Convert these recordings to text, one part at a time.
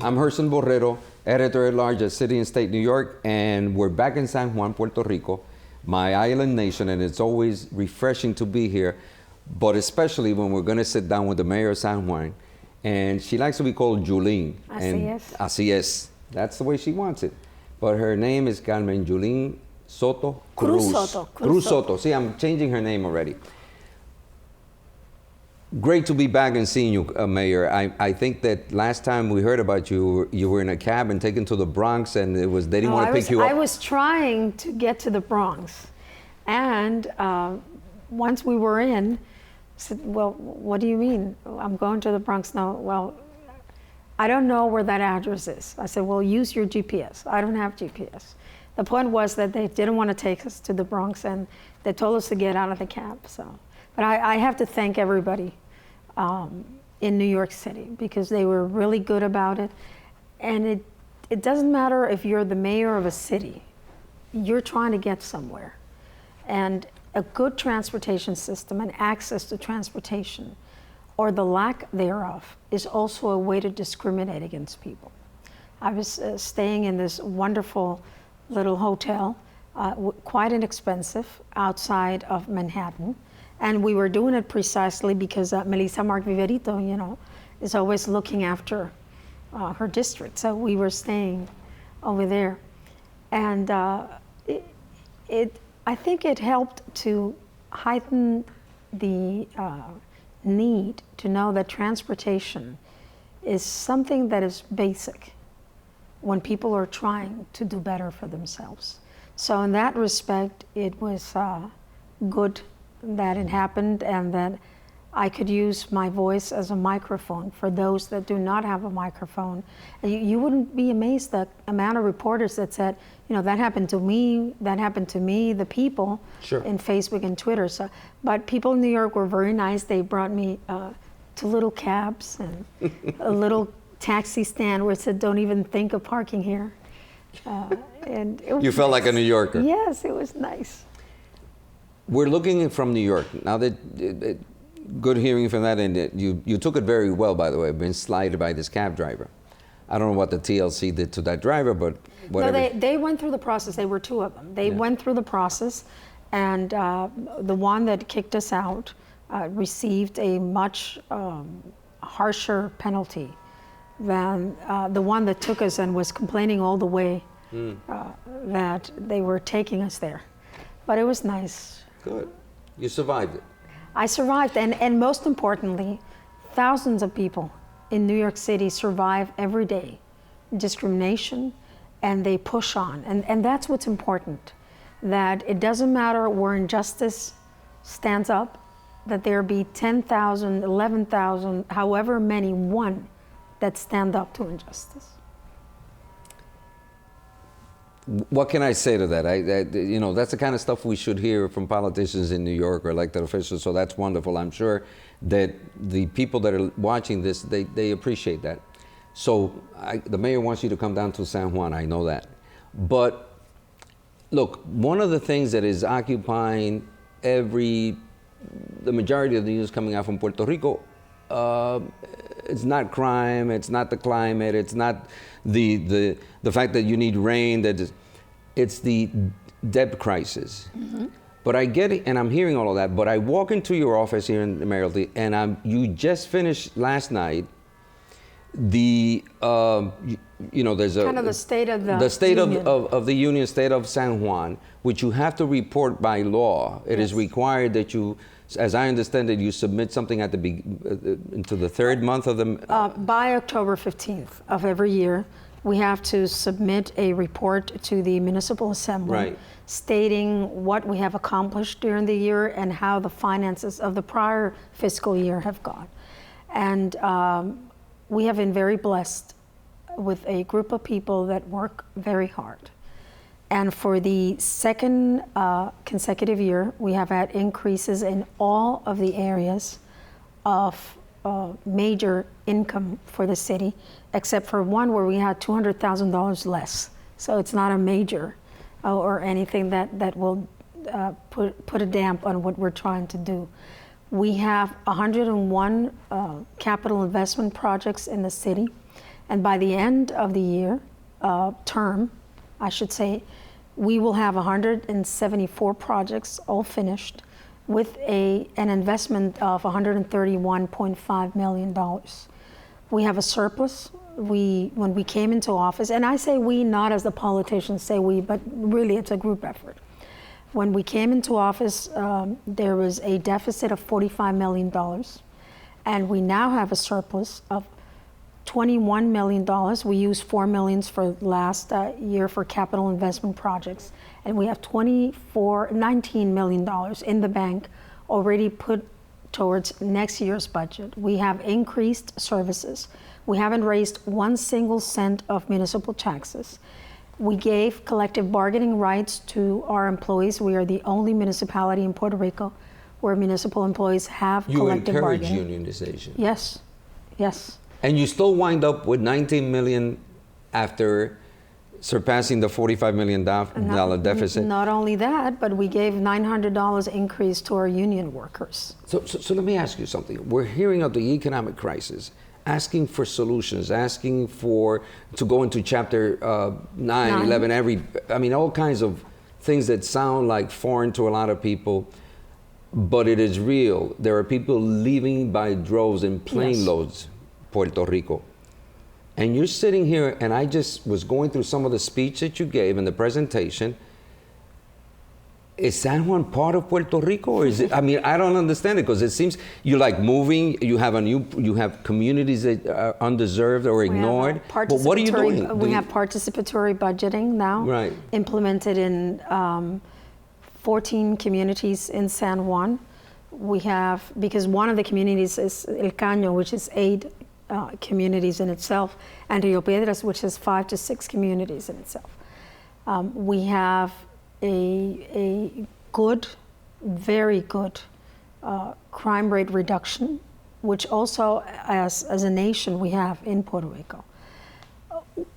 I'm Gerson Borrero, Editor-at-Large at City and State New York, and we're back in San Juan, Puerto Rico, my island nation, and it's always refreshing to be here, but especially when we're going to sit down with the mayor of San Juan, and she likes to be called Yulín. Así es. That's the way she wants it. But her name is Carmen Yulín Soto Cruz. Cruz Soto. See, I'm changing her name already. Great to be back and seeing you, Mayor. I think that last time we heard about you, you were in a cab and taken to the Bronx, and they didn't want to pick you up. I was trying to get to the Bronx, and once we were in, I said, well, what do you mean? I'm going to the Bronx. No, well, I don't know where that address is. I said, well, use your GPS. I don't have GPS. The point was that they didn't want to take us to the Bronx, and they told us to get out of the cab. But I have to thank everybody in New York City, because they were really good about it. And it doesn't matter if you're the mayor of a city, you're trying to get somewhere. And a good transportation system and access to transportation, or the lack thereof, is also a way to discriminate against people. I was staying in this wonderful little hotel, quite inexpensive, outside of Manhattan. And we were doing it precisely because Melissa Mark Viverito, you know, is always looking after her district. So we were staying over there. And I think it helped to heighten the need to know that transportation is something that is basic when people are trying to do better for themselves. So in that respect, it was good that it happened, and that I could use my voice as a microphone for those that do not have a microphone. You wouldn't be amazed the amount of reporters that said, you know, that happened to me, the people. Sure. In Facebook and Twitter. So, but people in New York were very nice. They brought me 2 little cabs and a little taxi stand where it said, don't even think of parking here. And it was You felt like a New Yorker. Yes, it was nice. We're looking from New York. Now that, good hearing from that, and you took it very well, by the way, being slighted by this cab driver. I don't know what the TLC did to that driver, but whatever. No, they went through the process. There were 2 of them. They went through the process, and the one that kicked us out received a much harsher penalty than the one that took us and was complaining all the way that they were taking us there. But it was nice. Good. You survived it. I survived, and most importantly, thousands of people in New York City survive every day discrimination, and they push on. And that's what's important, that it doesn't matter where injustice stands up, that there be 10,000, 11,000, however many, one that stand up to injustice. What can I say to that? You know, that's the kind of stuff we should hear from politicians in New York or elected officials, so that's wonderful. I'm sure that the people that are watching this, they appreciate that. So the mayor wants you to come down to San Juan, I know that. But look, one of the things that is occupying the majority of the news coming out from Puerto Rico, it's not crime, it's not the climate, it's not the fact that you need rain, it's the debt crisis. Mm-hmm. But I get it, and I'm hearing all of that, but I walk into your office here in Maryland, and you just finished last night there's kind of the state of the state union. of the union, state of San Juan, which you have to report by law. It is required that you, as I understand it, you submit something at into the 3rd month of the... by October 15th of every year, we have to submit a report to the Municipal Assembly stating what we have accomplished during the year and how the finances of the prior fiscal year have gone. And we have been very blessed with a group of people that work very hard. And for the 2nd consecutive year, we have had increases in all of the areas of major income for the city, except for one where we had $200,000 less. So it's not a major or anything that will put a damp on what we're trying to do. We have 101 capital investment projects in the city, And by the end of the year, term, I should say, we will have 174 projects all finished with an investment of $131.5 million. We have a surplus. When we came into office, and I say we not as the politicians say we, but really it's a group effort. When we came into office, there was a deficit of $45 million, and we now have a surplus of $21 million. We used $4 million for last year for capital investment projects, and we have $19 million in the bank already put towards next year's budget. We have increased services. We haven't raised 1 single cent of municipal taxes. We gave collective bargaining rights to our employees. We are the only municipality in Puerto Rico where municipal employees have collective bargaining. You encourage unionization. Yes, yes. And you still wind up with 19 million after surpassing the $45 million deficit. Not only that, but we gave $900 increase to our union workers. So let me ask you something. We're hearing of the economic crisis, asking for solutions, asking to go into chapter 9, 11, all kinds of things that sound like foreign to a lot of people, but it is real. There are people leaving by droves in plane loads, Puerto Rico. And you're sitting here, and I just was going through some of the speech that you gave in the presentation. Is San Juan part of Puerto Rico, or is it? I don't understand it, because it seems you're like moving. You have communities that are undeserved or ignored. But what are you doing? We have participatory budgeting now, right, implemented in 14 communities in San Juan. We have, because one of the communities is El Caño, which is 8 communities in itself, and Rio Piedras, which is 5 to 6 communities in itself. We have a good, very good crime rate reduction, which also as a nation we have in Puerto Rico.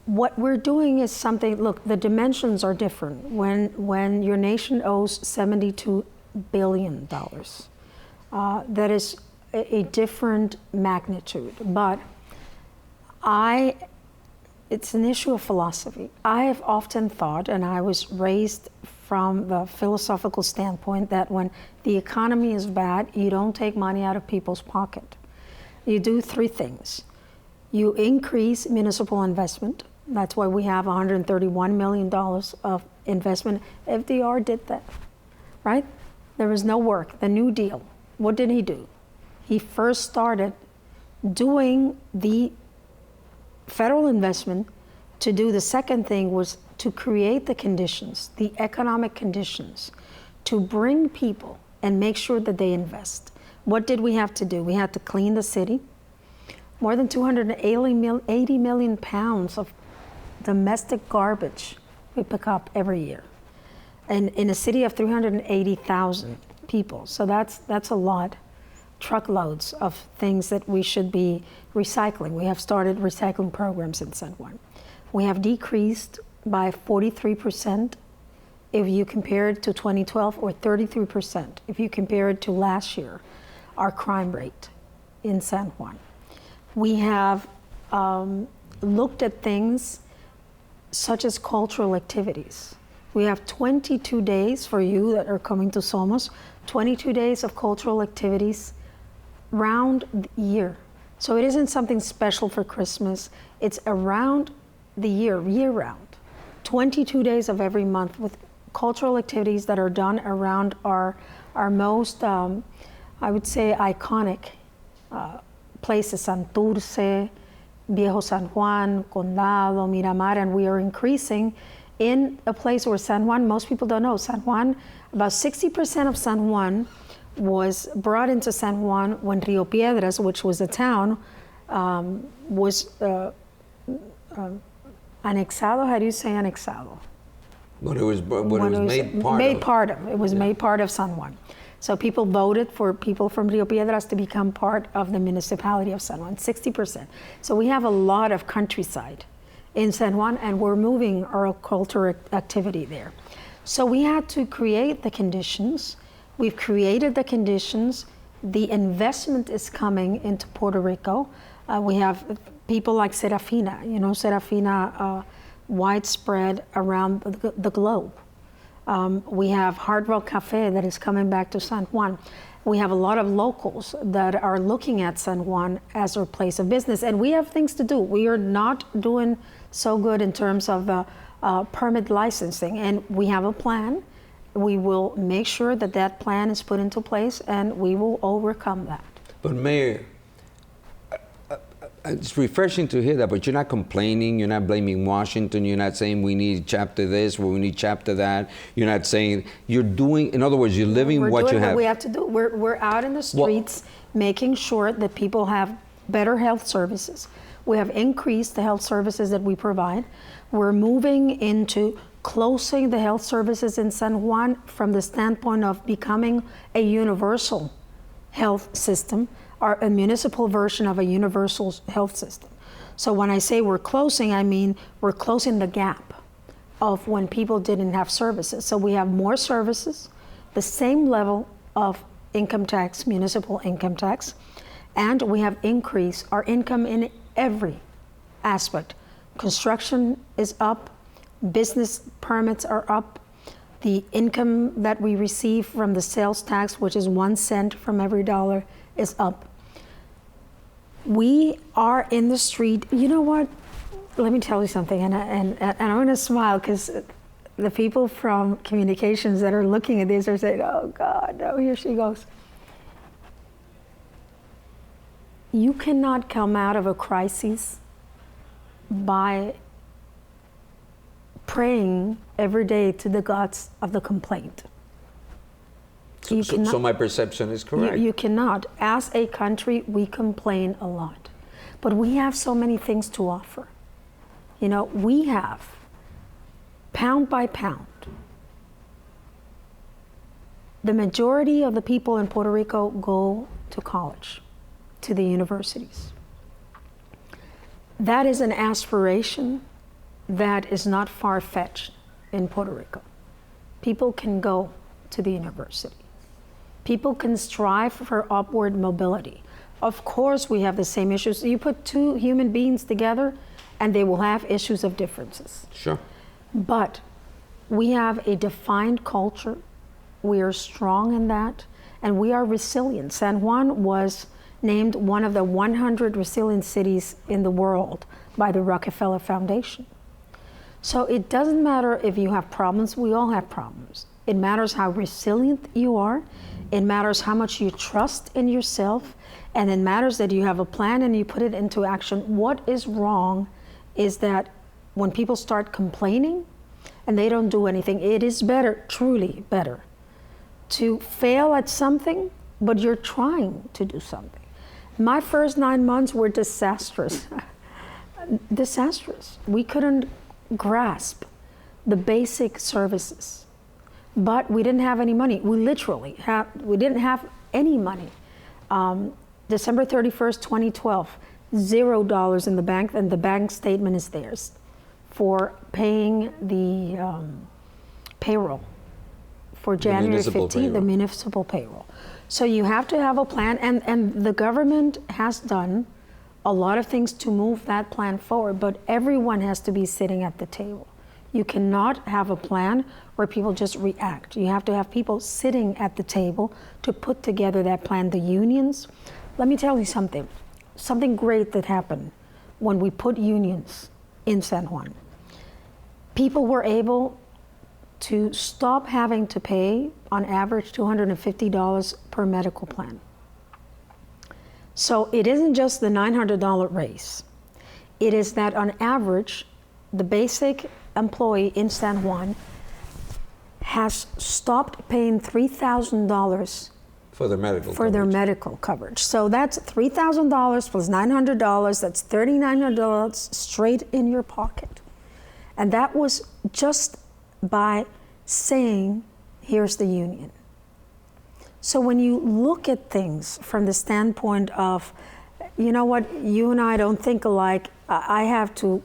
What we're doing is something, look, the dimensions are different. When your nation owes $72 billion, that is a different magnitude, but it's an issue of philosophy. I have often thought, and I was raised from the philosophical standpoint, that when the economy is bad, you don't take money out of people's pocket. You do 3 things. You increase municipal investment. That's why we have $131 million of investment. FDR did that, right? There was no work. The New Deal, what did he do? He first started doing the federal investment. To do the second thing was to create the conditions, the economic conditions, to bring people and make sure that they invest. What did we have to do? We had to clean the city. More than 280 million pounds of domestic garbage we pick up every year. And in a city of 380,000 people, so that's a lot. Truckloads of things that we should be recycling. We have started recycling programs in San Juan. We have decreased by 43% if you compare it to 2012, or 33% if you compare it to last year, our crime rate in San Juan. We have looked at things such as cultural activities. We have 22 days for you that are coming to Somos, 22 days of cultural activities round the year. So it isn't something special for Christmas. It's around the year, year-round. 22 days of every month with cultural activities that are done around our most, I would say, iconic places, Santurce, Viejo San Juan, Condado, Miramar, and we are increasing in a place where San Juan, most people don't know, San Juan, about 60% of San Juan was brought into San Juan when Rio Piedras, which was a town, was annexado. How do you say annexado? But it was made part of. It was made part of San Juan. So people voted for people from Rio Piedras to become part of the municipality of San Juan, 60%. So we have a lot of countryside in San Juan, and we're moving our cultural activity there. So we had to create the conditions. We've created the conditions. The investment is coming into Puerto Rico. We have people like Serafina, Serafina widespread around the globe. We have Hardwell Cafe that is coming back to San Juan. We have a lot of locals that are looking at San Juan as their place of business, and we have things to do. We are not doing so good in terms of the permit licensing, and we have a plan. We will make sure that that plan is put into place, and we will overcome that. But Mayor, it's refreshing to hear that, but you're not complaining, you're not blaming Washington, you're not saying we need chapter this, or we need chapter that. You're not saying, you're doing, in other words, you're living what you have. We're doing what we have to do. We're out in the streets making sure that people have better health services. We have increased the health services that we provide. We're moving into closing the health services in San Juan from the standpoint of becoming a universal health system, or a municipal version of a universal health system. So when I say we're closing, I mean we're closing the gap of when people didn't have services. So we have more services, the same level of income tax, municipal income tax, and we have increased our income in every aspect. Construction is up, business permits are up, the income that we receive from the sales tax, which is 1 cent from every dollar, is up. We are in the street. You know what? Let me tell you something, and I'm going to smile because the people from communications that are looking at this are saying, "Oh God, no, here she goes." You cannot come out of a crisis by praying every day to the gods of the complaint. So my perception is correct. You cannot. As a country, we complain a lot, but we have so many things to offer. We have, pound by pound, the majority of the people in Puerto Rico go to college, to the universities. That is an aspiration that is not far-fetched in Puerto Rico. People can go to the university. People can strive for upward mobility. Of course, we have the same issues. You put two human beings together, and they will have issues of differences. Sure. But we have a defined culture. We are strong in that, and we are resilient. San Juan was named one of the 100 resilient cities in the world by the Rockefeller Foundation. So it doesn't matter if you have problems. We all have problems. It matters how resilient you are. It matters how much you trust in yourself, and it matters that you have a plan and you put it into action. What is wrong is that when people start complaining and they don't do anything, it is better, truly better, to fail at something, but you're trying to do something. My first 9 months were disastrous. Disastrous. We couldn't grasp the basic services. But we didn't have any money. We didn't have any money. December 31st, 2012, $0 in the bank, and the bank statement is theirs for paying the payroll for January 15th, the municipal payroll. So you have to have a plan, and the government has done a lot of things to move that plan forward, but everyone has to be sitting at the table. You cannot have a plan where people just react. You have to have people sitting at the table to put together that plan. The unions, let me tell you something great that happened when we put unions in San Juan. People were able to stop having to pay, on average, $250 per medical plan. So it isn't just the $900 raise. It is that on average, the basic employee in San Juan has stopped paying $3,000 for their medical coverage. So that's $3,000 plus $900. That's $3,900 straight in your pocket. And that was just by saying, here's the union. So when you look at things from the standpoint of, you know what, you and I don't think alike, I have to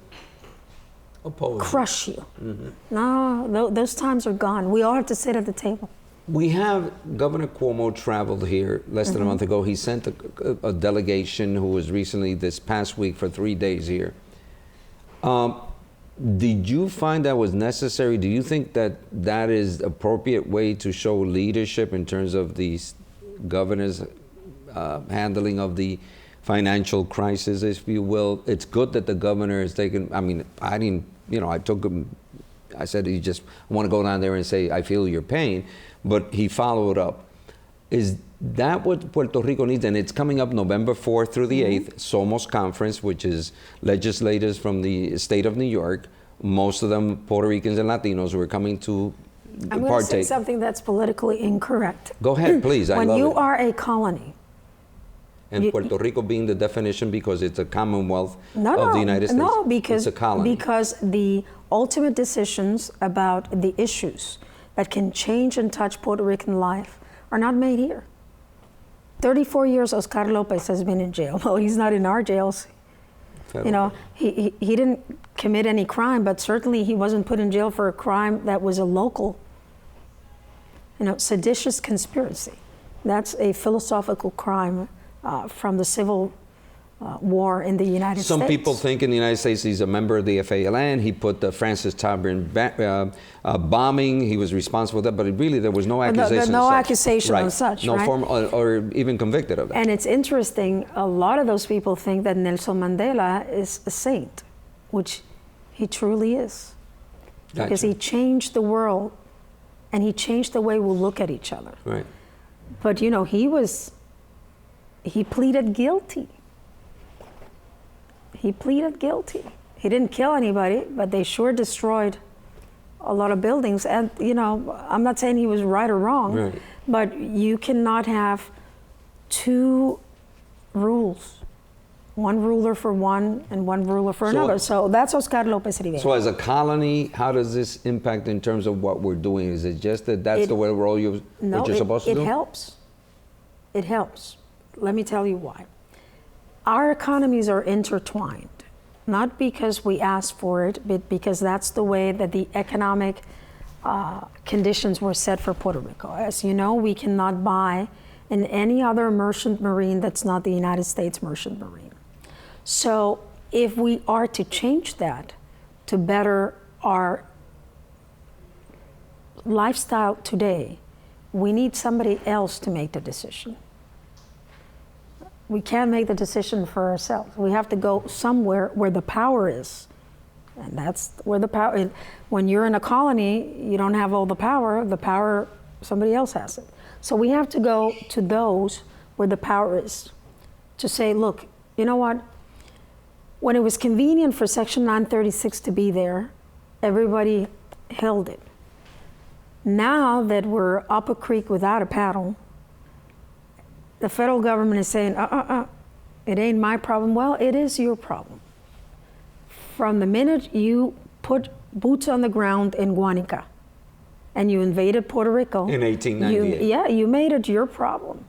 crush you. Mm-hmm. No, those times are gone. We all have to sit at the table. We have Governor Cuomo traveled here less than a month ago. He sent a delegation who was recently this past week for 3 days here. Did you find that was necessary? Do you think that that is appropriate way to show leadership in terms of the governor's handling of the financial crisis, if you will? It's good that the governor has taken, I mean, I didn't, you know, I took him, I said, you just want to go down there and say, I feel your pain, but he followed up. Is that what Puerto Rico needs? And it's coming up November 4th through the 8th, Somos Conference, which is legislators from the state of New York, most of them Puerto Ricans and Latinos who are coming to I'm going to say something that's politically incorrect. Go ahead, please. I love it. When you are a colony. And Puerto Rico being the definition because it's a commonwealth of the United States. No, because, it's a colony. Because the ultimate decisions about the issues that can change and touch Puerto Rican life are not made here. 34 years Oscar Lopez has been in jail. Well, he's not in our jails. You know, he didn't commit any crime, but certainly he wasn't put in jail for a crime that was a local, you know, seditious conspiracy. That's a philosophical crime from the Civil War in the United States. Some people think in the United States he's a member of the FALN. He put the Francis Tavern bombing. He was responsible for that, but really there was no accusation. No accusation right. of such, no right? form, or even convicted of that. And it's interesting. A lot of those people think that Nelson Mandela is a saint, which he truly is, because he changed the world, and he changed the way we look at each other. Right. But you know, he pleaded guilty. He pleaded guilty. He didn't kill anybody, but they sure destroyed a lot of buildings. And, you know, I'm not saying he was right or wrong, right, but you cannot have two rules. One ruler for one and one ruler for another. So that's Oscar Lopez Rivera. So as a colony, how does this impact in terms of what we're doing? Is it just that that's the way role you're supposed to do? It helps. It helps. Let me tell you why. Our economies are intertwined, not because we asked for it, but because that's the way that the economic conditions were set for Puerto Rico. As you know, we cannot buy in any other merchant marine that's not the United States merchant marine. So if we are to change that to better our lifestyle today, we need somebody else to make the decision. We can't make the decision for ourselves. We have to go somewhere where the power is. And that's where the power is. When you're in a colony, you don't have all the power, somebody else has it. So we have to go to those where the power is, to say, look, you know what? When it was convenient for Section 936 to be there, everybody held it. Now that we're up a creek without a paddle, the federal government is saying, it ain't my problem. Well, it is your problem. From the minute you put boots on the ground in Guanica and you invaded Puerto Rico. In 1898. You made it your problem.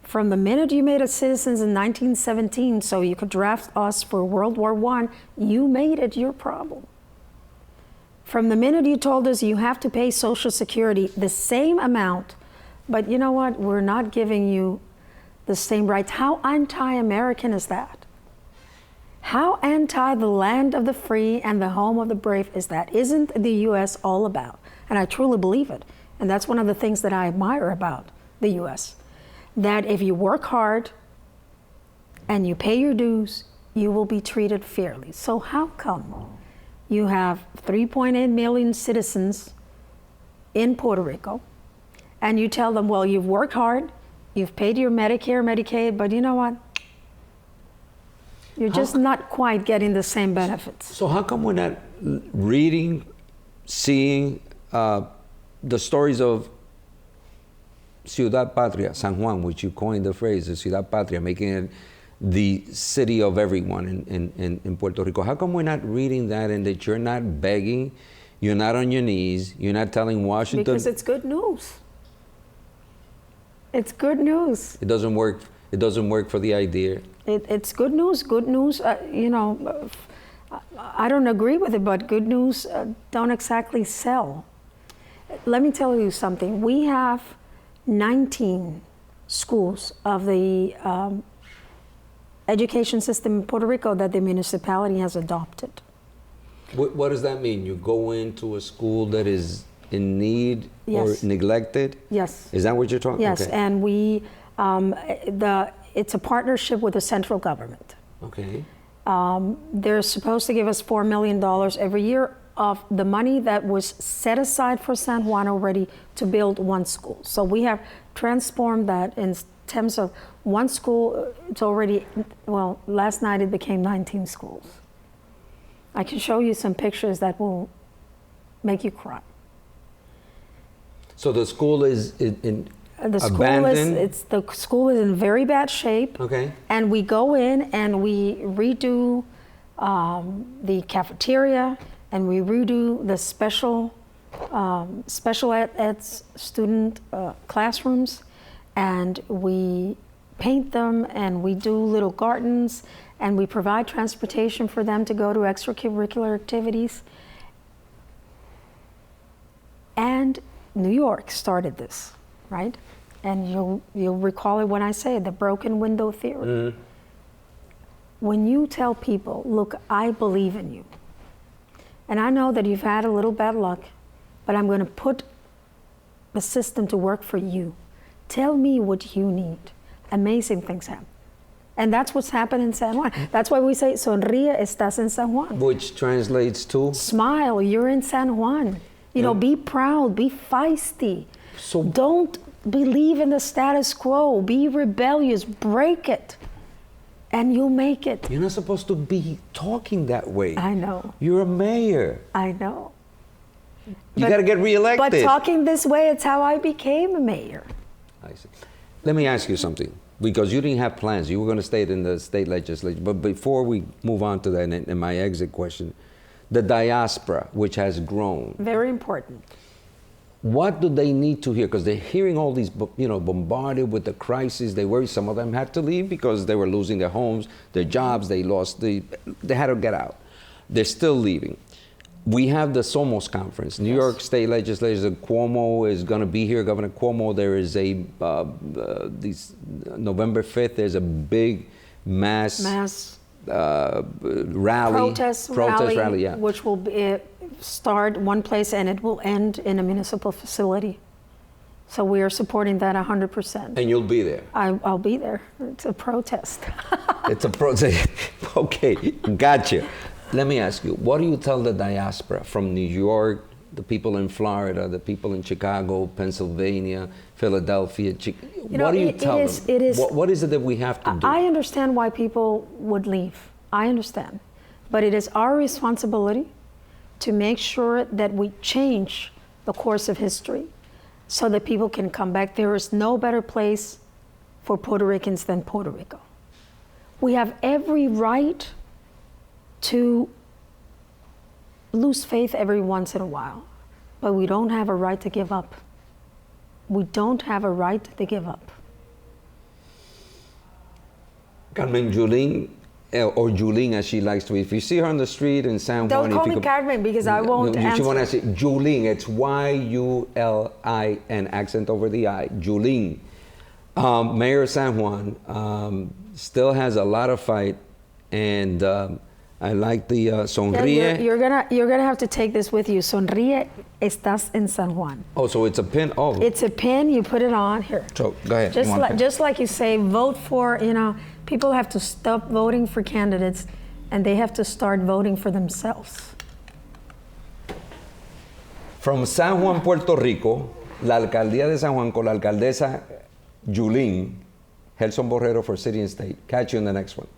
From the minute you made us citizens in 1917 so you could draft us for World War I, you made it your problem. From the minute you told us you have to pay Social Security the same amount, but you know what, we're not giving you the same rights. How anti-American is that? How anti the land of the free and the home of the brave is that? Isn't the US all about? And I truly believe it. And that's one of the things that I admire about the US. That if you work hard and you pay your dues, you will be treated fairly. So how come you have 3.8 million citizens in Puerto Rico and you tell them, well, you've worked hard, you've paid your Medicare, Medicaid, but you know what? You're just not quite getting the same benefits. So how come we're not reading, seeing the stories of Ciudad Patria, San Juan, which you coined the phrase, the Ciudad Patria, making it the city of everyone in Puerto Rico? How come we're not reading that and that you're not begging, you're not on your knees, you're not telling Washington? Because it's good news. It's good news. It doesn't work. It doesn't work for the idea. It's good news. Good news. You know, I don't agree with it, but good news don't exactly sell. let me tell you something. We have 19 schools of the education system in Puerto Rico that the municipality has adopted. What does that mean? You go into a school that is in need Yes. or neglected? Yes. Is that what you're talking about? Yes, Okay. and we, it's a partnership with the central government. Okay. They're supposed to give us $4 million every year of the money that was set aside for San Juan already to build one school. So we have transformed that in terms of one school. It's already, well, last night it became 19 schools. I can show you some pictures that will make you cry. So the school is in The school abandoned? the school is in very bad shape. Okay. And we go in and we redo the cafeteria, and we redo the special ed student classrooms, and we paint them, and we do little gardens, and we provide transportation for them to go to extracurricular activities. And New York started this, right? And you'll recall it when I say it, the broken window theory. Mm-hmm. When you tell people, look, I believe in you, and I know that you've had a little bad luck, but I'm going to put the system to work for you. Tell me what you need. Amazing things happen. And that's what's happened in San Juan. That's why we say, sonríe, estás en San Juan. Which translates to? Smile, you're in San Juan. You know, be proud, be feisty. So Don't believe in the status quo. Be rebellious, break it, and you'll make it. you're not supposed to be talking that way. I know, You're a mayor. I know. You got to get reelected. But talking this way, it's how I became a mayor. I see. Let me ask you something, because you didn't have plans. You were going to stay in the state legislature. But before we move on to that, and my exit question, the diaspora, which has grown, Very important. what do they need to hear? Because they're hearing all these, bombarded with the crisis. They worry. Some of them had to leave because they were losing their homes, their jobs. They had to get out. They're still leaving. We have the Somos conference. New York State Legislature, Cuomo is going to be here. Governor Cuomo. There is a November 5th. There's a big mass rally, Protest rally, yeah. which will start one place and it will end in a municipal facility. So we are supporting that 100%. And you'll be there. I'll be there. It's a protest. It's a protest. Okay, gotcha. Let me ask you, what do you tell the diaspora from New York, the people in Florida, the people in Chicago, Pennsylvania, Philadelphia? What do you tell them? What is it that we have to do? I understand why people would leave. I understand. But it is our responsibility to make sure that we change the course of history so that people can come back. There is no better place for Puerto Ricans than Puerto Rico. We have every right to lose faith every once in a while, but we don't have a right to give up. We don't have a right to give up. Carmen Yulín, or Yulín as she likes to be. If you see her on the street in San Juan, Don't call me Carmen because I won't answer. She won't answer. Yulín, it's Y-U-L-I-N, accent over the I, Yulín. Mayor of San Juan still has a lot of fight, and I like the sonríe. You're gonna have to take this with you. Sonríe, estás en San Juan. Oh, so it's a pin. Oh, It's a pin. You put it on here. so go ahead. Just like you say, vote for. People have to stop voting for candidates, and they have to start voting for themselves. From San Juan, Puerto Rico, la alcaldía de San Juan con la alcaldesa Yulín, Gerson Borrero for City and State. Catch you in the next one.